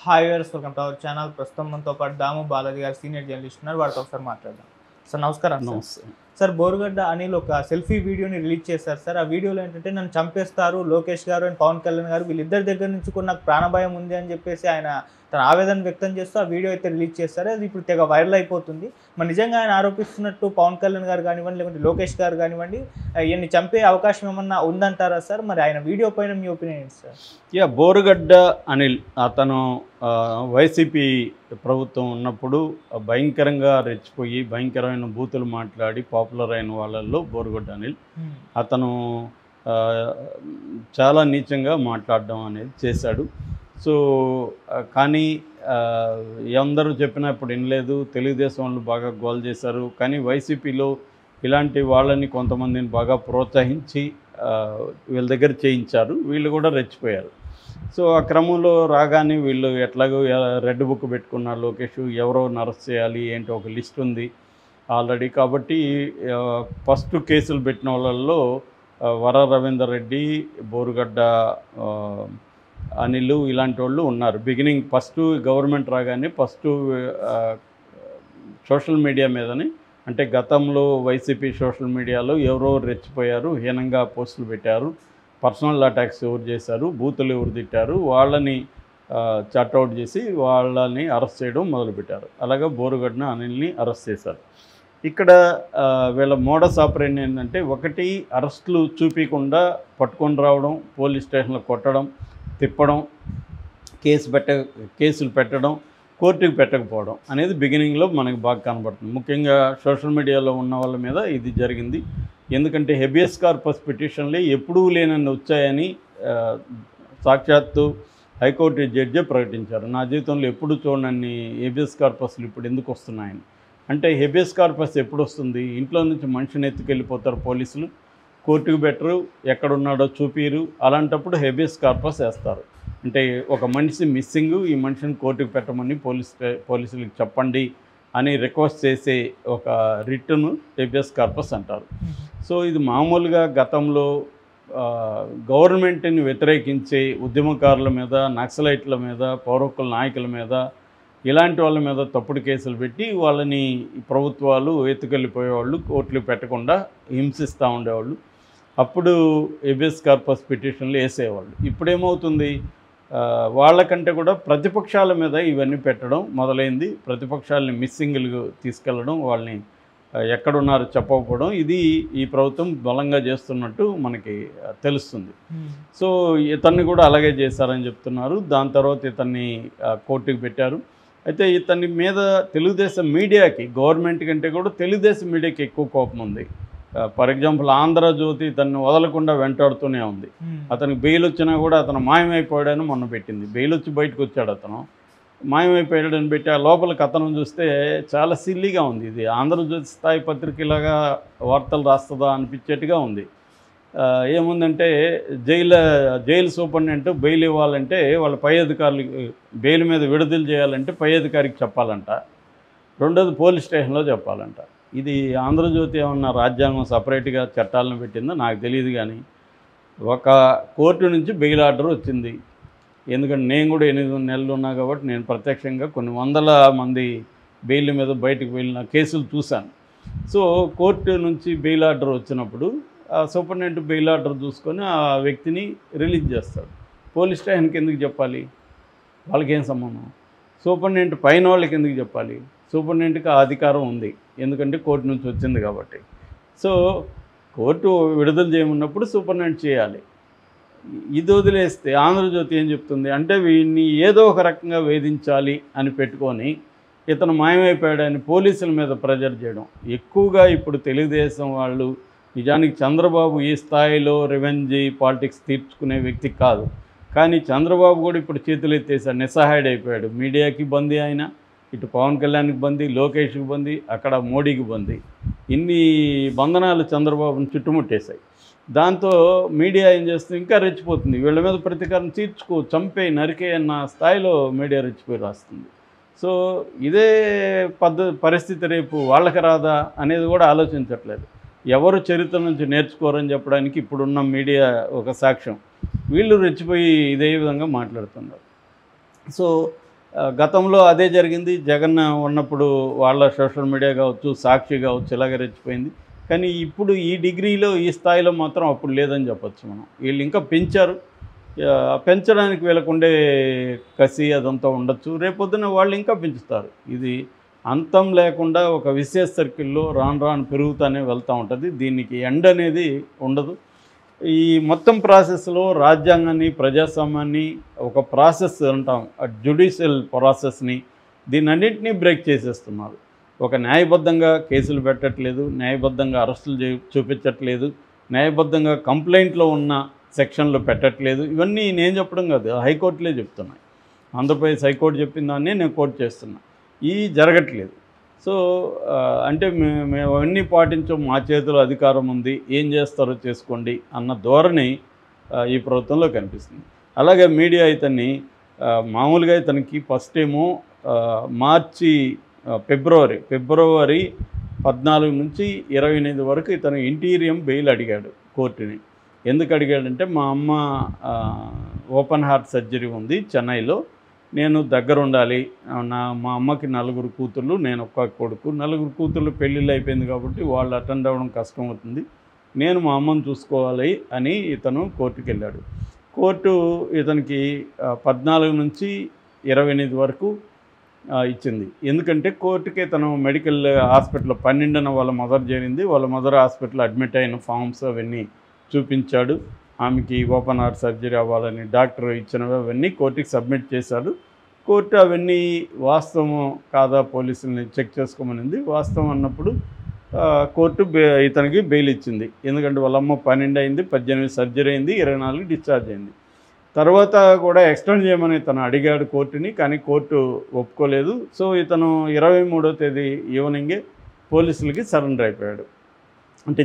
Hi viewers, welcome to our channel. ప్రస్తుతం మనతో పాటు దాము బాలాజీ గారు సీనియర్ జర్నలిస్ట్ ఉన్నారు. వారితో ఒకసారి మాట్లాడదాం. సార్ నమస్కారం. సార్ బోరుగడ్డ అనిల్ ఒక సెల్ఫీ వీడియోని రిలీజ్ చేశారు సార్. ఆ వీడియోలో ఏంటంటే నన్ను చంపేస్తారు లోకేష్ గారు అండ్ పవన్ కళ్యాణ్ గారు వీళ్ళిద్దరి దగ్గర నుంచి కూడా నాకు ప్రాణభయం ఉంది అని చెప్పేసి ఆయన తన ఆవేదన వ్యక్తం చేస్తూ ఆ వీడియో అయితే రిలీజ్ చేశారు. అది ఇప్పుడు తెగ వైరల్ అయిపోతుంది. మరి నిజంగా ఆయన ఆరోపిస్తున్నట్టు పవన్ కళ్యాణ్ గారు కానివ్వండి, లేకుంటే లోకేష్ గారు కానివ్వండి, ఈయన్ని చంపే అవకాశం ఏమన్నా ఉందంటారా సార్? మరి ఆయన వీడియో పైన మీ ఒపీనియన్ ఏంటి సార్? బోరుగడ్డ అనిల్ అతను వైసీపీ ప్రభుత్వం ఉన్నప్పుడు భయంకరంగా రెచ్చిపోయి భయంకరమైన బూతులు మాట్లాడి పాపులర్ అయిన వాళ్ళల్లో బోరుగడ్డ అనిల్. అతను చాలా నీచంగా మాట్లాడడం అనేది చేశాడు. సో కానీ అందరూ చెప్పినా ఇప్పుడు వినలేదు. తెలుగుదేశం వాళ్ళు బాగా గోల్ చేశారు. కానీ వైసీపీలో ఇలాంటి వాళ్ళని కొంతమందిని బాగా ప్రోత్సహించి వీళ్ళ దగ్గర చేయించారు. వీళ్ళు కూడా రెచ్చిపోయారు. సో ఆ క్రమంలో రాగానే వీళ్ళు ఎట్లాగో రెడ్ బుక్ పెట్టుకున్నారు. లోకేష్ ఎవరో అరెస్ట్ చేయాలి ఏంటో ఒక లిస్ట్ ఉంది ఆల్రెడీ. కాబట్టి ఫస్ట్ కేసులు పెట్టిన వాళ్ళల్లో వర రవీందర్ రెడ్డి, బోరుగడ్డ అనిల్ ఇలాంటి వాళ్ళు ఉన్నారు. బిగినింగ్ ఫస్ట్ గవర్నమెంట్ రాగానే ఫస్ట్ సోషల్ మీడియా మీదని, అంటే గతంలో వైసీపీ సోషల్ మీడియాలో ఎవరో రెచ్చిపోయారు, హీనంగా పోస్టులు పెట్టారు, పర్సనల్ అటాక్స్ ఎవరు చేశారు, బూతులు ఎవరు తిట్టారు, వాళ్ళని చట్అవుట్ చేసి వాళ్ళని అరెస్ట్ చేయడం మొదలుపెట్టారు. అలాగే బోరుగడ్డ అనిల్ని అరెస్ట్ చేశారు. ఇక్కడ వీళ్ళ మోడస్ ఆపరేషన్ ఏంటంటే, ఒకటి అరెస్టులు చూపించకుండా పట్టుకొని రావడం, పోలీస్ స్టేషన్లో కొట్టడం, తిప్పడం, కేసులు పెట్టడం, కోర్టుకు పెట్టకపోవడం అనేది బిగినింగ్లో మనకు బాగా కనబడుతుంది. ముఖ్యంగా సోషల్ మీడియాలో ఉన్న వాళ్ళ మీద ఇది జరిగింది. ఎందుకంటే హెబియస్ కార్పస్ పిటిషన్లే ఎప్పుడూ లేనన్ని వచ్చాయని సాక్షాత్తు హైకోర్టు జడ్జే ప్రకటించారు. నా జీవితంలో ఎప్పుడు చూడనన్ని హెబియస్ కార్పస్లు ఇప్పుడు ఎందుకు వస్తున్నాయని. అంటే హెబియస్ కార్పస్ ఎప్పుడు వస్తుంది? ఇంట్లో నుంచి మనిషిని ఎత్తుకెళ్ళిపోతారు పోలీసులు, కోర్టుకు బెటరు, ఎక్కడున్నాడో చూపిరు. అలాంటప్పుడు హెబియస్ కార్పస్ వేస్తారు. అంటే ఒక మనిషి మిస్సింగ్, ఈ మనిషిని కోర్టుకు పెట్టమని పోలీసులకు చెప్పండి అని రిక్వెస్ట్ చేసే ఒక రిట్ను హెబియస్ కార్పస్ అంటారు. సో ఇది మామూలుగా గతంలో గవర్నమెంట్ని వ్యతిరేకించే ఉద్యమకారుల మీద, నక్సలైట్ల మీద, పౌరకుల నాయకుల మీద, ఇలాంటి వాళ్ళ మీద తప్పుడు కేసులు పెట్టి వాళ్ళని ప్రభుత్వాలు ఎత్తుకెళ్ళిపోయేవాళ్ళు, కోర్టులు పెట్టకుండా హింసిస్తూ ఉండేవాళ్ళు. అప్పుడు హెబియస్ కార్పస్ పిటిషన్లు వేసేవాళ్ళు. ఇప్పుడేమవుతుంది, వాళ్ళకంటే కూడా ప్రతిపక్షాల మీద ఇవన్నీ పెట్టడం మొదలైంది. ప్రతిపక్షాలని మిస్సింగ్లు తీసుకెళ్ళడం, వాళ్ళని ఎక్కడున్నారో చెప్పకపోవడం, ఇది ఈ ప్రభుత్వం బలంగా చేస్తున్నట్టు మనకి తెలుస్తుంది. సో ఇతన్ని కూడా అలాగే చేశారని చెప్తున్నారు. దాని తర్వాత ఇతన్ని కోర్టుకు పెట్టారు. అయితే ఇతని మీద తెలుగుదేశం మీడియాకి, గవర్నమెంట్ కంటే కూడా తెలుగుదేశం మీడియాకి ఎక్కువ కోపం ఉంది. ఫర్ ఎగ్జాంపుల్ ఆంధ్రజ్యోతి తనను వదలకుండా వెంటాడుతూనే ఉంది. అతనికి బెయిల్ వచ్చినా కూడా అతను మాయమైపోయాడని మొన్న పెట్టింది. బెయిల్ వచ్చి బయటకు వచ్చాడు, అతను మాయమైపోయాడని పెట్టి ఆ లోపల కథనం చూస్తే చాలా సిల్లీగా ఉంది. ఇది ఆంధ్రజ్యోతి స్థాయి పత్రికలాగా వార్తలు రాస్తుందా అనిపించేట్టుగా ఉంది. ఏముందంటే జైలు సూపరింటెండెంట్ బెయిల్ ఇవ్వాలంటే వాళ్ళ పై అధికారులకి, బెయిల్ మీద విడుదల చేయాలంటే పై అధికారికి చెప్పాలంట, రెండోది పోలీస్ స్టేషన్లో చెప్పాలంట. ఇది ఆంధ్రజ్యోతి ఏమన్నా రాజ్యాంగం సపరేట్గా చట్టాలను పెట్టిందో నాకు తెలియదు. కానీ ఒక కోర్టు నుంచి బెయిల్ ఆర్డర్ వచ్చింది. ఎందుకంటే నేను కూడా 8 నెలలు ఉన్నా కాబట్టి నేను ప్రత్యక్షంగా కొన్ని వందల మంది బెయిల్ మీద బయటకు వెళ్ళిన కేసులు చూశాను. సో కోర్టు నుంచి బెయిల్ ఆర్డర్ వచ్చినప్పుడు సూపరింటెండెంట్ బెయిల్ ఆర్డర్ చూసుకొని ఆ వ్యక్తిని రిలీజ్ చేస్తాడు. పోలీస్ స్టేషన్కి ఎందుకు చెప్పాలి? వాళ్ళకేం సంబంధం? సూపరింటెండెంట్ పైన వాళ్ళకి ఎందుకు చెప్పాలి? సూపరింటెండెంట్కి ఆ అధికారం ఉంది, ఎందుకంటే కోర్టు నుంచి వచ్చింది కాబట్టి. సో కోర్టు విడుదల చేయమన్నప్పుడు సూపరింటెండెంట్ చేయాలి. ఇది వదిలేస్తే ఆంధ్రజ్యోతి ఏం చెప్తుంది అంటే, వీడిని ఏదో ఒక రకంగా వేధించాలి అని పెట్టుకొని ఇతను మాయమైపోయాడని పోలీసుల మీద ప్రెజర్ చేయడం ఎక్కువగా. ఇప్పుడు తెలుగుదేశం వాళ్ళు నిజానికి చంద్రబాబు ఈ స్థాయిలో రివెంజ్ పాలిటిక్స్ తీర్చుకునే వ్యక్తి కాదు. కానీ చంద్రబాబు కూడా ఇప్పుడు చేతులు ఎత్తేసాడు, నిస్సహాయుడైపోయాడు. మీడియాకి బందీ ఆయన, ఇటు పవన్ కళ్యాణ్కి బందీ, లోకేష్కి బందీ, అక్కడ మోడీకి బందీ. ఇన్ని బంధనాలు చంద్రబాబుని చుట్టుముట్టేశాయి. దాంతో మీడియా ఏం చేస్తుంది, ఇంకా రెచ్చిపోతుంది. వీళ్ళ మీద ప్రతీకారం తీర్చుకో, చంపే, నరికే అన్న స్థాయిలో మీడియా రెచ్చిపోయి రాస్తుంది. సో ఇదే పరిస్థితి రేపు వాళ్ళకి రాదా అనేది కూడా ఆలోచించట్లేదు. ఎవరు చరిత్ర నుంచి నేర్చుకోరని చెప్పడానికి ఇప్పుడున్న మీడియా ఒక సాక్ష్యం. వీళ్ళు రెచ్చిపోయి ఇదే విధంగా మాట్లాడుతున్నారు. సో గతంలో అదే జరిగింది. జగన్ ఉన్నప్పుడు వాళ్ళ సోషల్ మీడియా కావచ్చు, సాక్షి కావచ్చు ఇలాగ రెచ్చిపోయింది. కానీ ఇప్పుడు ఈ డిగ్రీలో ఈ స్థాయిలో మాత్రం అప్పుడు లేదని చెప్పొచ్చు మనం. వీళ్ళు ఇంకా పెంచారు. పెంచడానికి వీళ్ళకుండే కసి అదంతా ఉండొచ్చు. రేపొద్దున వాళ్ళు ఇంకా పెంచుతారు. ఇది అంతం లేకుండా ఒక విశేష సర్కిల్లో రాను రాను పెరుగుతూనే వెళ్తూ ఉంటుంది. దీనికి ఎండ్ అనేది ఉండదు. ఈ మొత్తం ప్రాసెస్లో రాజ్యాంగాన్ని, ప్రజాస్వామ్యాన్ని, ఒక ప్రాసెస్ అంటాం, జ్యుడిషియల్ ప్రాసెస్ని, దీన్నన్నింటినీ బ్రేక్ చేసేస్తున్నారు. ఒక న్యాయబద్ధంగా కేసులు పెట్టట్లేదు, న్యాయబద్ధంగా అరెస్టులు చూపించట్లేదు, న్యాయబద్ధంగా కంప్లైంట్లో ఉన్న సెక్షన్లు పెట్టట్లేదు. ఇవన్నీ నేను చెప్పడం కాదు, హైకోర్టులే చెప్తున్నాయి. ఆంధ్రప్రదేశ్ హైకోర్టు చెప్పిన దాన్ని నేను కోర్టు చేస్తున్నా. ఇవి జరగట్లేదు. సో అంటే మేము అవన్నీ పాటించాం, మా చేతిలో అధికారం ఉంది, ఏం చేస్తారో చేసుకోండి అన్న ధోరణి ఈ ప్రభుత్వంలో కనిపిస్తుంది. అలాగే మీడియా ఇతన్ని మామూలుగా ఇతనికి ఫస్ట్ ఏమో ఫిబ్రవరి 14 నుంచి 28 వరకు ఇతను ఇంటీరియం బెయిల్ అడిగాడు కోర్టుని. ఎందుకు అడిగాడంటే, మా అమ్మ ఓపెన్ హార్ట్ సర్జరీ ఉంది చెన్నైలో, నేను దగ్గర ఉండాలి, మా అమ్మకి 4 కూతుళ్ళు, నేను ఒక్క కొడుకు, 4 కూతుళ్ళు పెళ్ళిళ్ళు అయిపోయింది కాబట్టి వాళ్ళు అటెండ్ అవ్వడం కష్టం అవుతుంది, నేను మా అమ్మను చూసుకోవాలి అని ఇతను కోర్టుకి వెళ్ళాడు. కోర్టు ఇతనికి 14 నుంచి 28 వరకు ఇచ్చింది. ఎందుకంటే కోర్టుకి తను మెడికల్ హాస్పిటల్ 12న వాళ్ళ మదర్ చేరింది. వాళ్ళ మదర్ హాస్పిటల్ అడ్మిట్ అయిన ఫామ్స్ అవన్నీ చూపించాడు. ఆమెకి ఓపెన్ హార్ట్ సర్జరీ అవ్వాలని డాక్టర్ ఇచ్చినవి అవన్నీ కోర్టుకి సబ్మిట్ చేశాడు. కోర్టు అవన్నీ వాస్తవం కాదా పోలీసుల్ని చెక్ చేసుకోమనింది. వాస్తవం అన్నప్పుడు కోర్టు ఇతనికి బెయిల్ ఇచ్చింది. ఎందుకంటే వాళ్ళమ్మ 12 అయింది, 18 సర్జరీ అయింది, 24 డిశ్చార్జ్ అయింది. తర్వాత కూడా ఎక్స్టెండ్ చేయమని ఇతను అడిగాడు కోర్టుని, కానీ కోర్టు ఒప్పుకోలేదు. సో ఇతను 23వ తేదీ ఈవినింగే పోలీసులకి సరెండర్ అయిపోయాడు. అంటే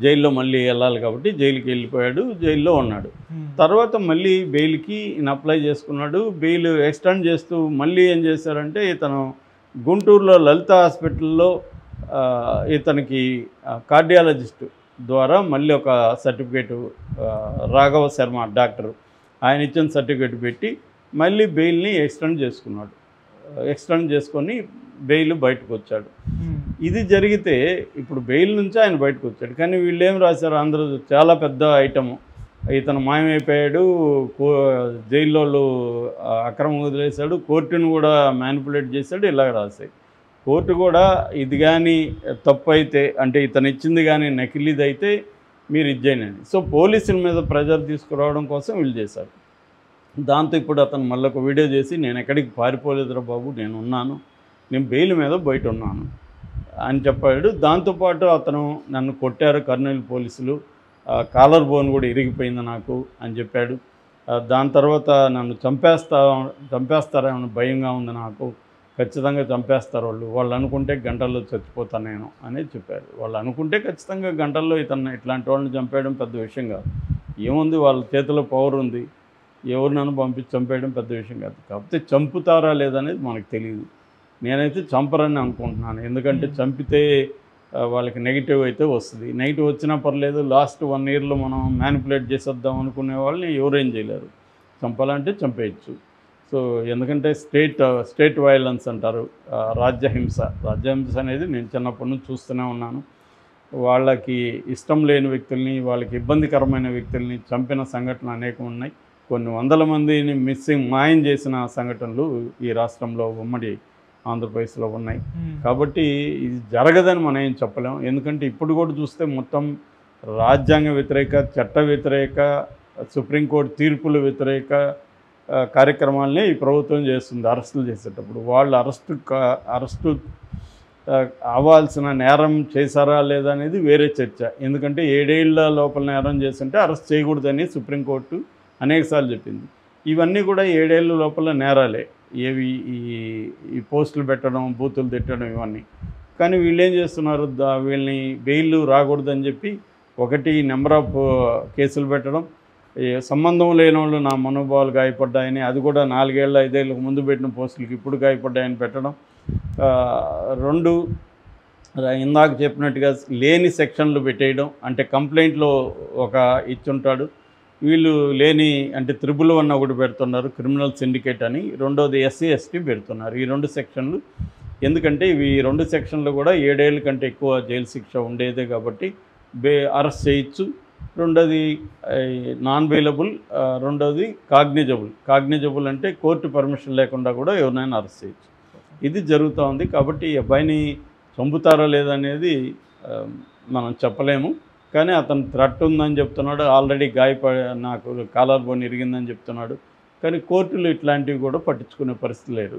జైల్లో మళ్ళీ వెళ్ళాలి కాబట్టి జైలుకి వెళ్ళిపోయాడు, జైల్లో ఉన్నాడు. తర్వాత మళ్ళీ బెయిల్కి ఈయన అప్లై చేసుకున్నాడు. బెయిల్ ఎక్స్టెండ్ చేస్తూ మళ్ళీ ఏం చేశారంటే, ఇతను గుంటూరులో లలిత హాస్పిటల్లో ఇతనికి కార్డియాలజిస్ట్ ద్వారా మళ్ళీ ఒక సర్టిఫికేటు, రాఘవ శర్మ డాక్టరు, ఆయన ఇచ్చిన సర్టిఫికేట్ పెట్టి మళ్ళీ బెయిల్ని ఎక్స్టెండ్ చేసుకున్నాడు. ఎక్స్టెండ్ చేసుకొని బెయిల్ బయటకు వచ్చాడు. ఇది జరిగితే ఇప్పుడు బెయిల్ నుంచి ఆయన బయటకు వచ్చాడు. కానీ వీళ్ళు ఏం రాశారు, అందరూ చాలా పెద్ద ఐటము, ఇతను మాయమైపోయాడు, జైల్లో అక్రమం వదిలేశాడు, కోర్టును కూడా మ్యానిపులేట్ చేశాడు, ఇలాగ రాశాయి. కోర్టు కూడా ఇది కానీ తప్పు అయితే, అంటే ఇతను ఇచ్చింది కానీ నకిలీది అయితే మీరు ఇచ్చేయండి. సో పోలీసుల మీద ప్రెజర్ తీసుకురావడం కోసం వీళ్ళు చేశారు. దాంతో ఇప్పుడు అతను మళ్ళీ ఒక వీడియో చేసి, నేను ఎక్కడికి పారిపోలేదురా బాబు, నేను ఉన్నాను, నేను బెయిల్ మీద బయట ఉన్నాను అని చెప్పాడు. దాంతోపాటు అతను నన్ను కొట్టారు కర్నూలు పోలీసులు, కాలర్ బోన్ కూడా ఇరిగిపోయింది నాకు అని చెప్పాడు. దాని తర్వాత నన్ను చంపేస్తారేమో భయంగా ఉంది నాకు, ఖచ్చితంగా చంపేస్తారు వాళ్ళు అనుకుంటే గంటల్లో చచ్చిపోతాను నేను అనేది చెప్పారు. వాళ్ళు అనుకుంటే ఖచ్చితంగా గంటల్లో ఇట్లాంటి వాళ్ళని చంపేయడం పెద్ద విషయం కాదు. ఏముంది, వాళ్ళ చేతిలో పవర్ ఉంది, ఎవరు నన్ను పంపించి చంపేయడం పెద్ద విషయం కాదు. కాకపోతే చంపుతారా లేదనేది మనకు తెలియదు. నేనైతే చంపరని అనుకుంటున్నాను. ఎందుకంటే చంపితే వాళ్ళకి నెగిటివ్ అయితే వస్తుంది. నెగిటివ్ వచ్చినా పర్లేదు, లాస్ట్ 1 ఇయర్లో మనం మ్యానిపులేట్ చేసేద్దాం అనుకునే వాళ్ళని ఎవరేం చేయలేరు. చంపాలంటే చంపేయచ్చు. సో ఎందుకంటే స్టేట్ వైలెన్స్ అంటారు, రాజ్యహింస అనేది నేను చిన్నప్పటి నుంచి చూస్తూనే ఉన్నాను. వాళ్ళకి ఇష్టం లేని వ్యక్తుల్ని, వాళ్ళకి ఇబ్బందికరమైన వ్యక్తుల్ని చంపిన సంఘటనలు అనేకం ఉన్నాయి. కొన్ని వందల మందిని మాయం చేసిన సంఘటనలు ఈ రాష్ట్రంలో ఉమ్మడి ఆంధ్రప్రదేశ్లో ఉన్నాయి. కాబట్టి ఇది జరగదని మనం ఏం చెప్పలేం. ఎందుకంటే ఇప్పుడు కూడా చూస్తే మొత్తం రాజ్యాంగ వ్యతిరేక, చట్ట వ్యతిరేక, సుప్రీంకోర్టు తీర్పుల వ్యతిరేక కార్యక్రమాలని ఈ ప్రభుత్వం చేస్తుంది. అరెస్టులు చేసేటప్పుడు వాళ్ళు అరెస్టు అవ్వాల్సిన నేరం చేశారా లేదా అనేది వేరే చర్చ. ఎందుకంటే 7 ఏళ్ల లోపల నేరం చేస్తుంటే అరెస్ట్ చేయకూడదని సుప్రీంకోర్టు అనేకసార్లు చెప్పింది. ఇవన్నీ కూడా 7 ఏళ్ల లోపల నేరాలే. ఏవి ఈ పోస్టులు పెట్టడం, బూతులు తిట్టడం ఇవన్నీ. కానీ వీళ్ళు ఏం చేస్తున్నారు, వీళ్ళని బెయిల్ రాకూడదని చెప్పి ఒకటి నెంబర్ ఆఫ్ కేసులు పెట్టడం, సంబంధం లేని వాళ్ళు నా మనోభావాలు గాయపడ్డాయని, అది కూడా 4 ఏళ్ళ 5 ఏళ్ళకు ముందు పెట్టిన పోస్టులకి ఇప్పుడు గాయపడ్డాయని పెట్టడం. 2 ఇందాక చెప్పినట్టుగా లేని సెక్షన్లు పెట్టేయడం. అంటే కంప్లైంట్లో ఒక ఇచ్చుంటాడు, వీళ్ళు లేని అంటే 111 ఒకటి పెడుతున్నారు క్రిమినల్ సిండికేట్ అని, రెండోది SC ST పెడుతున్నారు. ఈ 2 సెక్షన్లు ఎందుకంటే ఇవి 2 సెక్షన్లు కూడా 7 ఏళ్ళ కంటే ఎక్కువ జైలు శిక్ష ఉండేదే కాబట్టి అరెస్ట్ చేయొచ్చు. రెండోది నాన్ బెయిలబుల్, రెండోది కాగ్నిజబుల్ అంటే కోర్టు పర్మిషన్ లేకుండా కూడా ఎవరినైనా అరెస్ట్ చేయొచ్చు. ఇది జరుగుతూ ఉంది. కాబట్టి ఈ అబ్బాయిని చంపుతారో లేదనేది మనం చెప్పలేము. కానీ అతను థ్రెట్ ఉందని చెప్తున్నాడు, ఆల్రెడీ నాకు కాలర్ బోన్ ఇరిగిందని చెప్తున్నాడు. కానీ కోర్టులు ఇట్లాంటివి కూడా పట్టించుకునే పరిస్థితి లేదు.